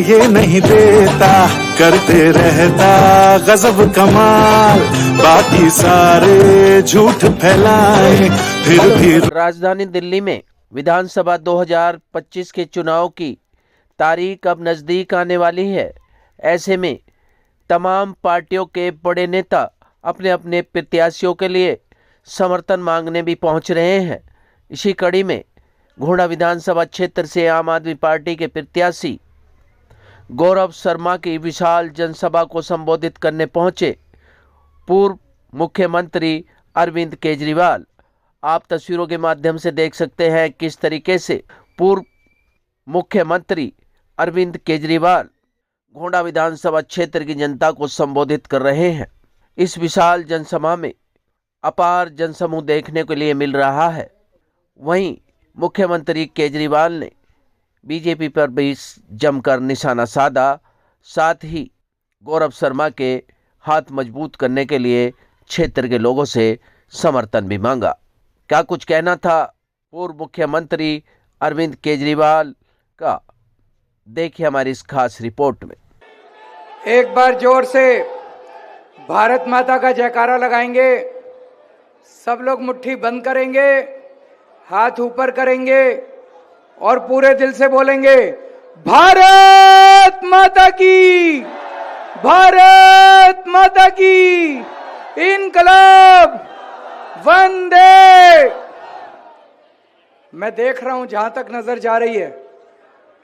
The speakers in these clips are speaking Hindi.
ये नहीं देता, करते रहता गजब कमाल, बाकी सारे झूठ फैलाए फिर भी। राजधानी दिल्ली में विधानसभा 2025 के चुनाव की तारीख अब नजदीक आने वाली है। ऐसे में तमाम पार्टियों के बड़े नेता अपने अपने प्रत्याशियों के लिए समर्थन मांगने भी पहुंच रहे हैं। इसी कड़ी में घोड़ा विधानसभा क्षेत्र से आम आदमी पार्टी के प्रत्याशी गौरव शर्मा की विशाल जनसभा को संबोधित करने पहुंचे पूर्व मुख्यमंत्री अरविंद केजरीवाल। आप तस्वीरों के माध्यम से देख सकते हैं किस तरीके से पूर्व मुख्यमंत्री अरविंद केजरीवाल घोड़ा विधानसभा क्षेत्र की जनता को संबोधित कर रहे हैं। इस विशाल जनसभा में अपार जनसमूह देखने के लिए मिल रहा है। वहीं मुख्यमंत्री केजरीवाल ने बीजेपी पर भी जमकर निशाना साधा, साथ ही गौरव शर्मा के हाथ मजबूत करने के लिए क्षेत्र के लोगों से समर्थन भी मांगा। क्या कुछ कहना था पूर्व मुख्यमंत्री अरविंद केजरीवाल का, देखिए हमारी इस खास रिपोर्ट में। एक बार जोर से भारत माता का जयकारा लगाएंगे। सब लोग मुट्ठी बंद करेंगे, हाथ ऊपर करेंगे और पूरे दिल से बोलेंगे, भारत माता की, भारत माता की, इनकलाब, वंदे। मैं देख रहा हूं जहां तक नजर जा रही है,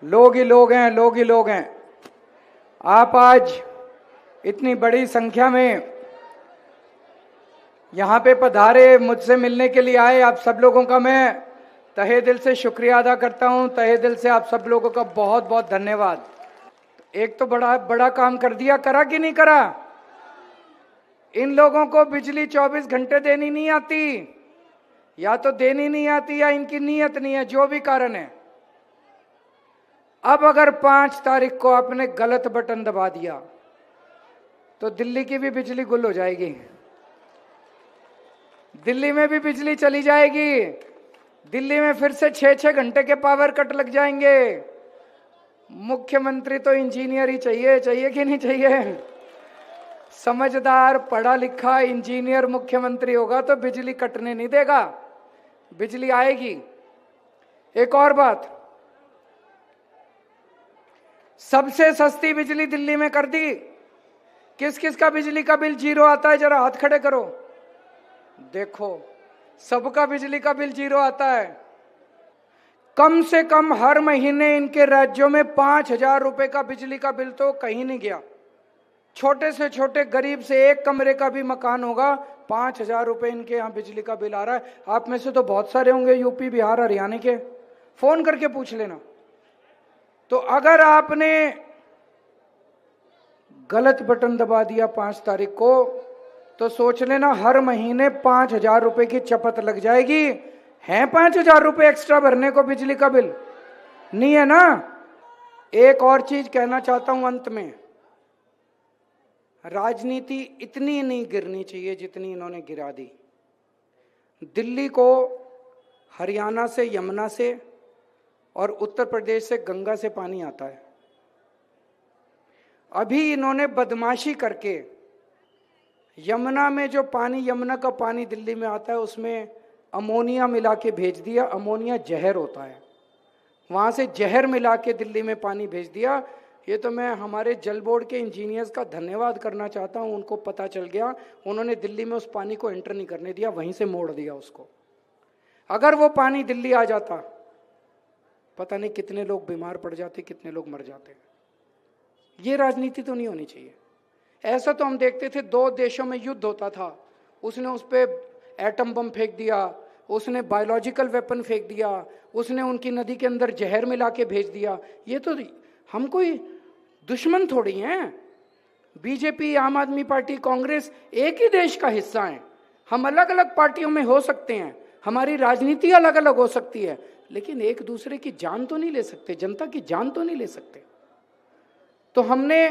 लोग ही लोग हैं, लोग ही लोग हैं। आप आज इतनी बड़ी संख्या में यहाँ पे पधारे, मुझसे मिलने के लिए आए। आप सब लोगों का मैं तहे दिल से शुक्रिया अदा करता हूँ। तहे दिल से आप सब लोगों का बहुत बहुत धन्यवाद। एक तो बड़ा बड़ा काम कर दिया, करा कि नहीं करा? इन लोगों को बिजली 24 घंटे देनी नहीं आती, या तो देनी नहीं आती या इनकी नीयत नहीं है, जो भी कारण है। अब अगर 5 तारीख को आपने गलत बटन दबा दिया तो दिल्ली की भी बिजली गुल हो जाएगी, दिल्ली में भी बिजली चली जाएगी, दिल्ली में फिर से 6-6 घंटे के पावर कट लग जाएंगे। मुख्यमंत्री तो इंजीनियर ही चाहिए, चाहिए कि नहीं चाहिए? समझदार पढ़ा लिखा इंजीनियर मुख्यमंत्री होगा तो बिजली कटने नहीं देगा, बिजली आएगी। एक और बात, सबसे सस्ती बिजली दिल्ली में कर दी। किस किस का बिजली का बिल जीरो आता है? जरा हाथ खड़े करो, देखो सबका बिजली का बिल जीरो आता है। कम से कम हर महीने इनके राज्यों में 5,000 रुपए का बिजली का बिल तो कहीं नहीं गया। छोटे से छोटे गरीब से एक कमरे का भी मकान होगा, 5,000 रुपए इनके यहाँ बिजली का बिल आ रहा है। आप में से तो बहुत सारे होंगे यूपी, बिहार, हरियाणा के, फोन करके पूछ लेना। तो अगर आपने गलत बटन दबा दिया 5 तारीख को, तो सोच लेना हर महीने 5,000 रुपए की चपत लग जाएगी। है 5,000 रुपए एक्स्ट्रा भरने को बिजली का बिल? नहीं है ना। एक और चीज कहना चाहता हूं अंत में, राजनीति इतनी नहीं गिरनी चाहिए जितनी इन्होंने गिरा दी। दिल्ली को हरियाणा से, यमुना से और उत्तर प्रदेश से गंगा से पानी आता है। अभी इन्होंने बदमाशी करके यमुना में जो पानी, यमुना का पानी दिल्ली में आता है, उसमें अमोनिया मिला के भेज दिया। अमोनिया जहर होता है, वहां से जहर मिला के दिल्ली में पानी भेज दिया। ये तो मैं हमारे जल बोर्ड के इंजीनियर्स का धन्यवाद करना चाहता हूं, उनको पता चल गया, उन्होंने दिल्ली में उस पानी को एंटर नहीं करने दिया, वहीं से मोड़ दिया उसको। अगर वो पानी दिल्ली आ जाता, पता नहीं कितने लोग बीमार पड़ जाते, कितने लोग मर जाते। ये राजनीति तो नहीं होनी चाहिए। ऐसा तो हम देखते थे 2 देशों में युद्ध होता था, उसने उस पर एटम बम फेंक दिया, उसने बायोलॉजिकल वेपन फेंक दिया, उसने उनकी नदी के अंदर जहर मिला के भेज दिया। ये तो हम कोई दुश्मन थोड़ी हैं। बीजेपी, आम आदमी पार्टी, कांग्रेस एक ही देश का हिस्सा है। हम अलग अलग पार्टियों में हो सकते हैं, हमारी राजनीति अलग अलग हो सकती है, लेकिन एक दूसरे की जान तो नहीं ले सकते, जनता की जान तो नहीं ले सकते। तो हमने,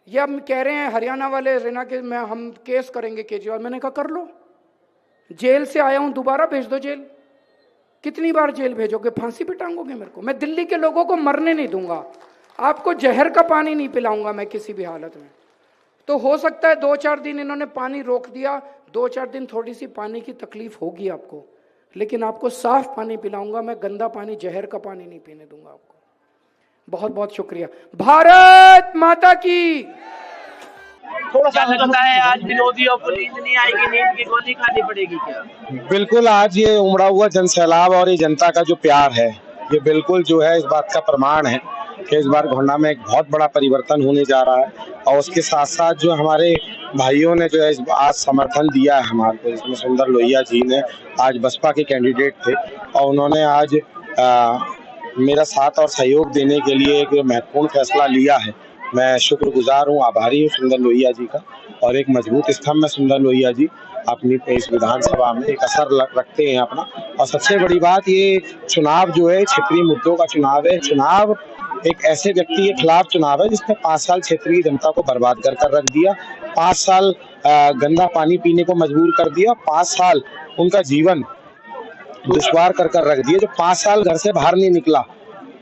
ये हम कह रहे हैं हरियाणा वाले रेना के, मैं हम केस करेंगे केजरीवाल। मैंने कहा कर लो, जेल से आया हूं, दोबारा भेज दो जेल। कितनी बार जेल भेजोगे? फांसी पे टांगोगे मेरे को? मैं दिल्ली के लोगों को मरने नहीं दूंगा। आपको जहर का पानी नहीं पिलाऊंगा मैं किसी भी हालत में। तो हो सकता है 2-4 दिन इन्होंने पानी रोक दिया, 2-4 दिन थोड़ी सी पानी की तकलीफ होगी आपको, लेकिन आपको साफ पानी पिलाऊंगा मैं, गंदा पानी, जहर का पानी नहीं पीने दूंगा आपको। बहुत बहुत शुक्रिया। भारत माता की। क्या लगता है आज विरोधियों को नींद नहीं आएगी, नींद की गोली खानी पड़ेगी क्या? बिल्कुल, आज ये उमड़ा हुआ जन सैलाब और ये जनता का जो प्यार है, ये बिल्कुल जो है इस बात का प्रमाण है कि इस बार गोंडा में एक बहुत बड़ा परिवर्तन होने जा रहा है। और उसके साथ साथ जो हमारे भाइयों ने जो है आज समर्थन दिया है हमारे को, जिसमें सुंदर लोहिया जी ने आज बसपा के कैंडिडेट थे और उन्होंने आज मेरा साथ और सहयोग देने के लिए एक महत्वपूर्ण फैसला लिया है। मैं शुक्रगुजार हूँ, आभारी हूँ सुंदर लोहिया जी का। और एक मजबूत स्तंभ में सुंदर लोहिया जी अपनी इस विधानसभा में एक असर रखते हैं अपना। और सबसे बड़ी बात, ये चुनाव जो है क्षेत्रीय मुद्दों का चुनाव है। चुनाव एक ऐसे व्यक्ति के खिलाफ चुनाव है जिसने 5 साल क्षेत्रीय जनता को बर्बाद कर रख दिया, 5 साल गंदा पानी पीने को मजबूर कर दिया, 5 साल उनका जीवन दुश्वार कर रख दिया। जो 5 साल घर से बाहर नहीं निकला,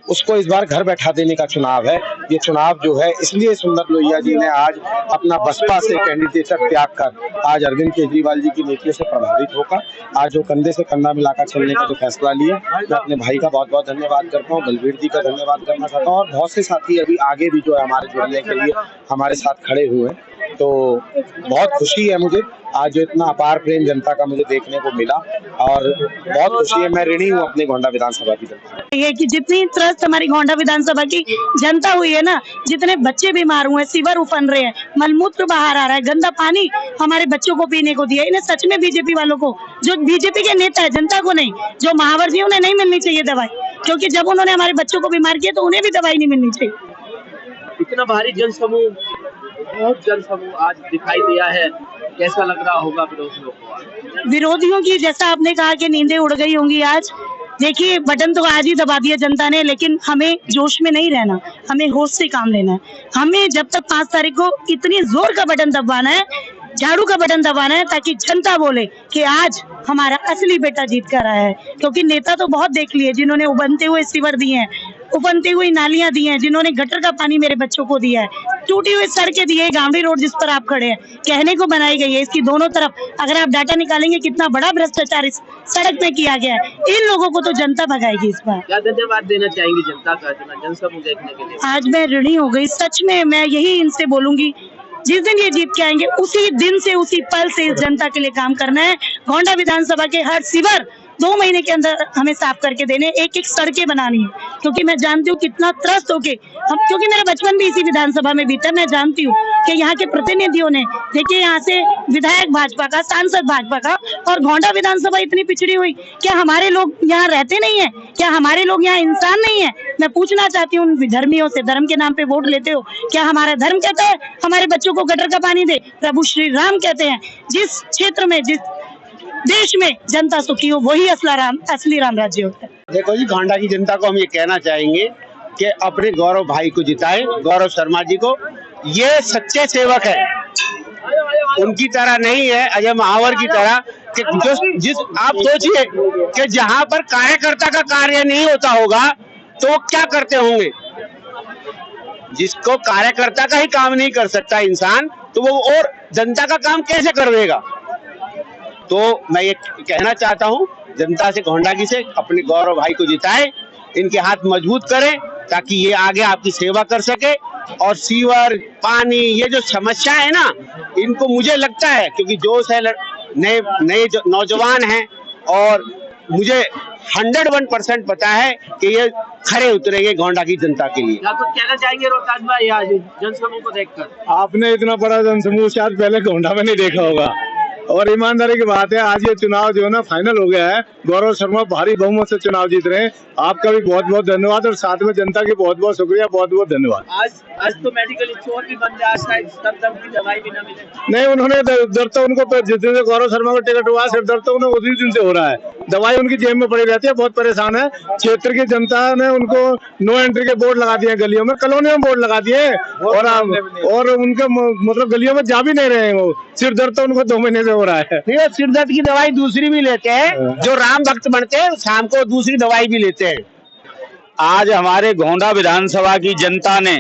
उसको इस बार घर बैठा देने का चुनाव है ये चुनाव जो है। इसलिए सुंदर लोहिया जी ने आज अपना बसपा से कैंडिडेचर त्याग कर आज अरविंद केजरीवाल जी की नीतियों से प्रभावित होकर आज जो कंधे से कंधा मिलाकर चलने का जो फैसला लिया, मैं अपने भाई का बहुत बहुत धन्यवाद करता हूँ, बलवीर जी का धन्यवाद करना चाहता हूँ। और बहुत से साथी अभी आगे भी जो है हमारे जुड़ने के लिए हमारे साथ खड़े हुए हैं। तो बहुत खुशी है मुझे आज जो इतना अपार प्रेम जनता का मुझे देखने को मिला, और बहुत खुशी है। मैं ऋणी हूँ अपने गोंडा विधानसभा की जनता। ये कि जितनी त्रस्त हमारी गोंडा विधानसभा की जनता हुई है ना, जितने बच्चे बीमार हुए, सीवर उफन रहे हैं, मलमूत्र बाहर आ रहा है, गंदा पानी हमारे बच्चों को पीने को दिया, इन्हें सच में बीजेपी वालों को, जो बीजेपी के नेता है, जनता को नहीं, जो महावर जी, उन्हें नहीं मिलनी चाहिए दवाई, क्योंकि जब उन्होंने हमारे बच्चों को बीमार किया तो उन्हें भी दवाई नहीं मिलनी चाहिए। इतना भारी जनसमूह, बहुत जनसमूह आज दिखाई दिया है, कैसा लग रहा होगा विरोधियों को? विरोधियों की, जैसा आपने कहा कि नींदें उड़ गई होंगी आज, देखिए बटन तो आज ही दबा दिया जनता ने, लेकिन हमें जोश में नहीं रहना, हमें होश से काम लेना है। हमें जब तक 5 तारीख को इतनी जोर का बटन दबाना है, झाड़ू का बटन दबाना है, ताकि जनता बोले कि आज हमारा असली बेटा जीत कर आया है। क्योंकि नेता तो बहुत देख लिए जिन्होंने उबलते हुए सीवर दिए हैं, उबलती हुई नालियां दी हैं, जिन्होंने गटर का पानी मेरे बच्चों को दिया है, टूटी हुई सड़कें दी है, गांवड़ी रोड जिस पर आप खड़े हैं कहने को बनाई गई है, इसकी दोनों तरफ अगर आप डाटा निकालेंगे कितना बड़ा भ्रष्टाचार इस सड़क में किया गया है। इन लोगों को तो जनता भगाएगी इस बार। क्या धन्यवाद देना चाहेंगे जनता का इतना जनसमूह देखने के लिए? आज मैं ऋणी हो गई, सच में। मैं यही इनसे बोलूंगी, जिस दिन ये जीत के आएंगे उसी दिन से, उसी पल से इस जनता के लिए काम करना है। गोंडा विधानसभा के हर सीवर 2 महीने के अंदर हमें साफ करके देने, एक सड़कें बनानी है, क्योंकि मैं जानती हूँ कितना त्रस्त होके हम, क्योंकि मेरा बचपन भी इसी विधानसभा में बीता, मैं जानती हूँ कि यहाँ के प्रतिनिधियों ने, देखिए यहाँ से विधायक भाजपा का, सांसद भाजपा का, और गोंडा विधानसभा इतनी पिछड़ी हुई। क्या हमारे लोग यहाँ रहते नहीं है? क्या हमारे लोग यहाँ इंसान नहीं है? मैं पूछना चाहती हूँ उन धर्मियों से, धर्म के नाम पे वोट लेते हो, क्या हमारा धर्म कहता है हमारे बच्चों को गटर का पानी दे? प्रभु श्री राम कहते हैं जिस क्षेत्र में, जिस देश में जनता सुखी हो, वही असली राम राज्य होता है। देखो जी, गोंडा की जनता को हम ये कहना चाहेंगे कि अपने गौरव भाई को जिताए, गौरव शर्मा जी को। ये सच्चे सेवक है, उनकी तरह नहीं है अजय महावर की तरह कि जिस आप सोचिए कि जहां पर कार्यकर्ता का कार्य नहीं होता होगा तो वो क्या करते होंगे। जिसको कार्यकर्ता का ही काम नहीं कर सकता इंसान, तो वो और जनता का काम कैसे कर देगा। तो मैं ये कहना चाहता हूँ जनता से, गोंडा की से, अपने गौरव भाई को जिताएं, इनके हाथ मजबूत करें ताकि ये आगे आपकी सेवा कर सके। और सीवर, पानी, ये जो समस्या है ना, इनको मुझे लगता है, क्योंकि जोश है, नए नौजवान हैं, और मुझे 101% पता है कि ये खरे उतरेंगे गोंडा की जनता के लिए। आप कहना चाहेंगे रोहतास भाई आज जनसमूह को देखकर? आपने इतना बड़ा जनसमूह शायद पहले गोंडा में नहीं देखा होगा, और ईमानदारी की बात है आज ये चुनाव जो है ना फाइनल हो गया है। गौरव शर्मा भारी बहुमत से चुनाव जीत रहे हैं। आपका भी बहुत बहुत धन्यवाद, और साथ में जनता की बहुत बहुत शुक्रिया, बहुत बहुत धन्यवाद। आज तो मेडिकल स्टोर भी बंद है, आज शायद दर्द की दवाई भी न मिले। नहीं, उन्होंने दर्द तो उनको जिस दिन से गौरव शर्मा को टिकट हुआ, सिर्फ दर्द तो उन्हें उसी दिन से हो रहा है। दवाई उनकी जेब में पड़ी रहती है, बहुत परेशान है। क्षेत्र की जनता ने उनको नो एंट्री के बोर्ड लगा दिए, गलियों में, कॉलोनियों में बोर्ड लगा दिए, और उनके मतलब गलियों में जा भी नहीं रहे हैं। वो सिर्फ दर्द तो उनको 2 महीने से हो रहा है। सिर दर्द की दवाई दूसरी भी लेते हैं, जो राम भक्त बनते हैं शाम को दूसरी दवाई भी लेते हैं। आज हमारे गोंडा विधानसभा की जनता ने,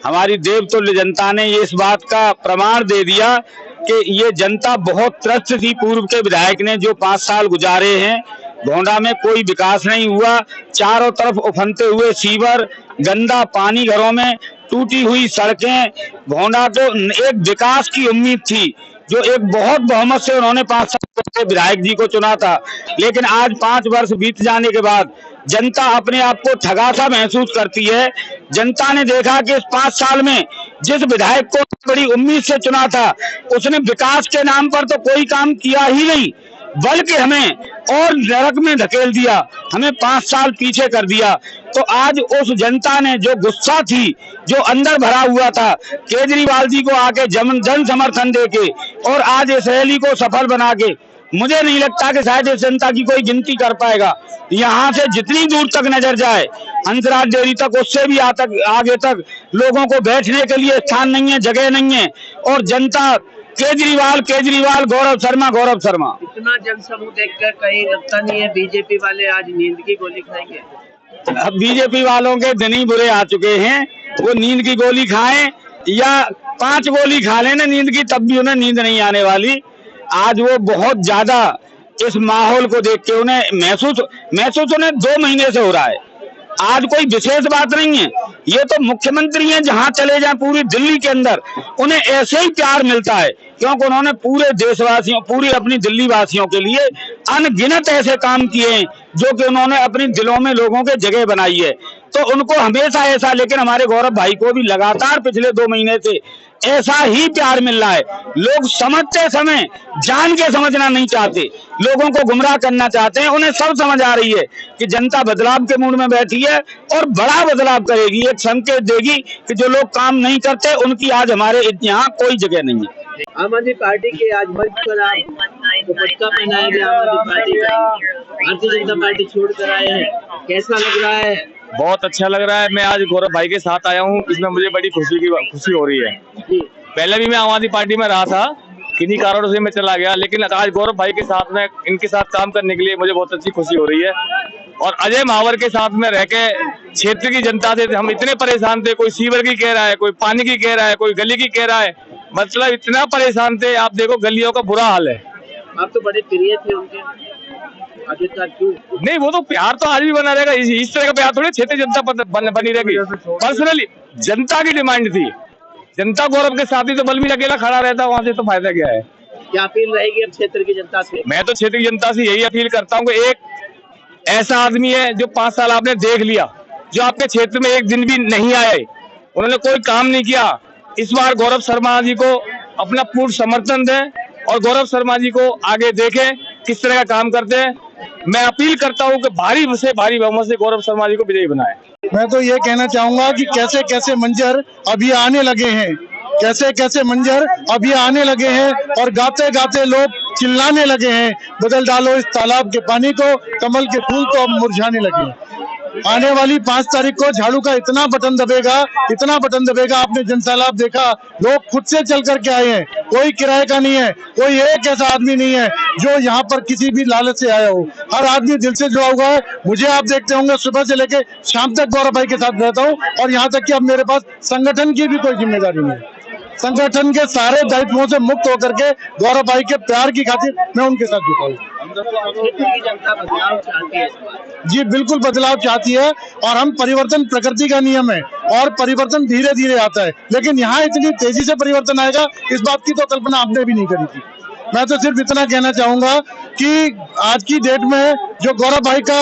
हमारी देवतुल्य जनता ने ये इस बात का प्रमाण दे दिया कि ये जनता बहुत त्रस्त थी। पूर्व के विधायक ने जो 5 साल गुजारे हैं, गोंडा में कोई विकास नहीं हुआ। चारों तरफ उफनते हुए सीवर, गंदा पानी घरों में, टूटी हुई सड़कें। गोंडा को एक विकास की उम्मीद थी, जो एक बहुत बहुमत से उन्होंने 5 साल के विधायक जी को चुना था। लेकिन आज 5 वर्ष बीत जाने के बाद जनता अपने आप को ठगा सा महसूस करती है। जनता ने देखा कि इस 5 साल में जिस विधायक को बड़ी उम्मीद से चुना था, उसने विकास के नाम पर तो कोई काम किया ही नहीं, बल्कि हमें और नरक में धकेल दिया, हमें 5 साल पीछे कर दिया। तो आज उस जनता ने जो गुस्सा थी, जो अंदर भरा हुआ था, केजरीवाल जी को आके जन समर्थन देके और आज इस रैली को सफल बना के, मुझे नहीं लगता कि शायद इस जनता की कोई गिनती कर पाएगा। यहाँ से जितनी दूर तक नजर जाए, हंसराज डेयरी तक, उससे भी आगे तक लोगों को बैठने के लिए स्थान नहीं है, जगह नहीं है। और जनता केजरीवाल, गौरव शर्मा। इतना जनसमूह देखकर कहीं लगता नहीं है बीजेपी वाले आज नींद की गोली खाएंगे? अब बीजेपी वालों के दिन ही बुरे आ चुके हैं। वो नींद की गोली खाएं या 5 गोली खा लेना नींद की, तब भी उन्हें नींद नहीं आने वाली। आज वो बहुत ज्यादा इस माहौल को देख के उन्हें महसूस उन्हें 2 महीने से हो रहा है। आज कोई विशेष बात नहीं है, ये तो मुख्यमंत्री हैं, जहां चले जाएं पूरी दिल्ली के अंदर उन्हें ऐसे ही प्यार मिलता है, क्योंकि उन्होंने पूरे देशवासियों, पूरी अपनी दिल्ली वासियों के लिए अनगिनत ऐसे काम किए हैं जो कि उन्होंने अपनी दिलों में लोगों के जगह बनाई है। तो उनको हमेशा ऐसा, लेकिन हमारे गौरव भाई को भी लगातार पिछले 2 महीने से ऐसा ही प्यार मिल रहा है। लोग समझते समय जान के समझना नहीं चाहते, लोगों को गुमराह करना चाहते हैं। उन्हें सब समझ आ रही है कि जनता बदलाव के मूड में बैठी है और बड़ा बदलाव करेगी, एक संकेत देगी कि जो लोग काम नहीं करते उनकी आज हमारे यहाँ कोई जगह नहीं है। आम आदमी पार्टी के आज मंच पर दुपट्टा पहनाया गया, आम आदमी पार्टी का, भारतीय जनता पार्टी छोड़ कर आए हैं, कैसा लग रहा है? बहुत अच्छा लग रहा है। मैं आज गौरव भाई के साथ आया हूँ, इसमें मुझे बड़ी खुशी हो रही है। पहले भी मैं आम आदमी पार्टी में रहा था, किन्हीं कारणों से मैं चला गया, लेकिन आज गौरव भाई के साथ में इनके साथ काम करने के लिए मुझे बहुत अच्छी खुशी हो रही है। और अजय महावर के साथ में रह के क्षेत्र की जनता से हम इतने परेशान थे, कोई सीवर की कह रहा है, कोई पानी की कह रहा है, कोई गली की कह रहा है, मतलब इतना परेशान थे। आप देखो गलियों का बुरा हाल है। आप तो बड़े प्रिय थे उनके, नहीं वो तो प्यार तो आज भी बना रहेगा। इस तरह का प्यार थोड़ी क्षेत्रीय जनता बनी रहेगी। पर्सनली जनता की डिमांड थी, जनता गौरव के साथ ही तो बलबीर अकेला खड़ा रहता, वहां से तो फायदा क्या है? क्या अपील रहेगी अब क्षेत्र की जनता से? मैं तो क्षेत्र की जनता से यही अपील करता हूँ कि एक ऐसा आदमी है जो 5 साल आपने देख लिया, जो आपके क्षेत्र में एक दिन भी नहीं आए, उन्होंने कोई काम नहीं किया। इस बार गौरव शर्मा जी को अपना पूर्ण समर्थन दें और गौरव शर्मा जी को आगे देखें किस तरह का काम करते हैं। मैं अपील करता हूं कि भारी से भारी बहुमत से गौरव शर्मा जी को विजयी बनाएं। मैं तो ये कहना चाहूंगा कि कैसे कैसे मंजर अभी आने लगे हैं, कैसे कैसे मंजर अभी आने लगे हैं और गाते गाते लोग चिल्लाने लगे हैं, बदल डालो इस तालाब के पानी को, कमल के फूल तो अब मुरझाने लगे हैं। आने वाली 5 तारीख को झाड़ू का इतना बटन दबेगा, इतना बटन दबेगा। आपने जनसैलाब देखा, लोग खुद से चल करके आए हैं, कोई किराए का नहीं है, कोई एक ऐसा आदमी नहीं है जो यहाँ पर किसी भी लालच से आया हो। हर आदमी दिल से जुड़ा हुआ है। मुझे आप देखते होंगे सुबह से लेके शाम तक गौरव भाई के साथ रहता हूँ और यहाँ तक कि अब मेरे पास संगठन की भी कोई जिम्मेदारी नहीं है। संगठन के सारे दायित्वों से मुक्त होकर के गौरव भाई के प्यार की खातिर मैं उनके साथ जुटा हूँ। जी बिल्कुल बदलाव चाहती है और हम परिवर्तन प्रकृति का नियम है और परिवर्तन धीरे धीरे आता है, लेकिन यहाँ इतनी तेजी से परिवर्तन आएगा इस बात की तो कल्पना आपने भी नहीं करी थी। मैं तो सिर्फ इतना कहना चाहूंगा कि आज की डेट में जो गौरव भाई का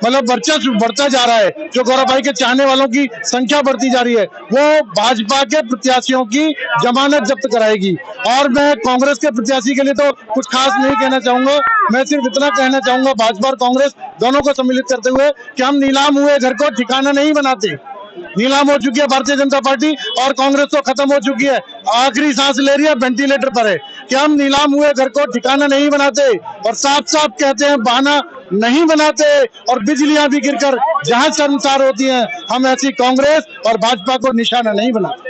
मतलब वर्चस्व बढ़ता जा रहा है, जो गौरव भाई के चाहने वालों की संख्या बढ़ती जा रही है, वो भाजपा के प्रत्याशियों की जमानत जब्त कराएगी। और मैं कांग्रेस के प्रत्याशी के लिए तो कुछ खास नहीं कहना चाहूंगा। मैं सिर्फ इतना कहना चाहूंगा भाजपा और कांग्रेस दोनों को सम्मिलित करते हुए कि हम नीलाम हुए घर को ठिकाना नहीं बनाते। नीलाम हो चुकी है भारतीय जनता पार्टी और कांग्रेस तो खत्म हो चुकी है, आखिरी सांस ले रही है, वेंटिलेटर पर है। कि हम नीलाम हुए घर को ठिकाना नहीं बनाते और साफ साफ कहते हैं बहाना नहीं बनाते और बिजलियां भी गिरकर जहां शर्मसार होती हैं, हम ऐसी कांग्रेस और भाजपा को निशाना नहीं बनाते।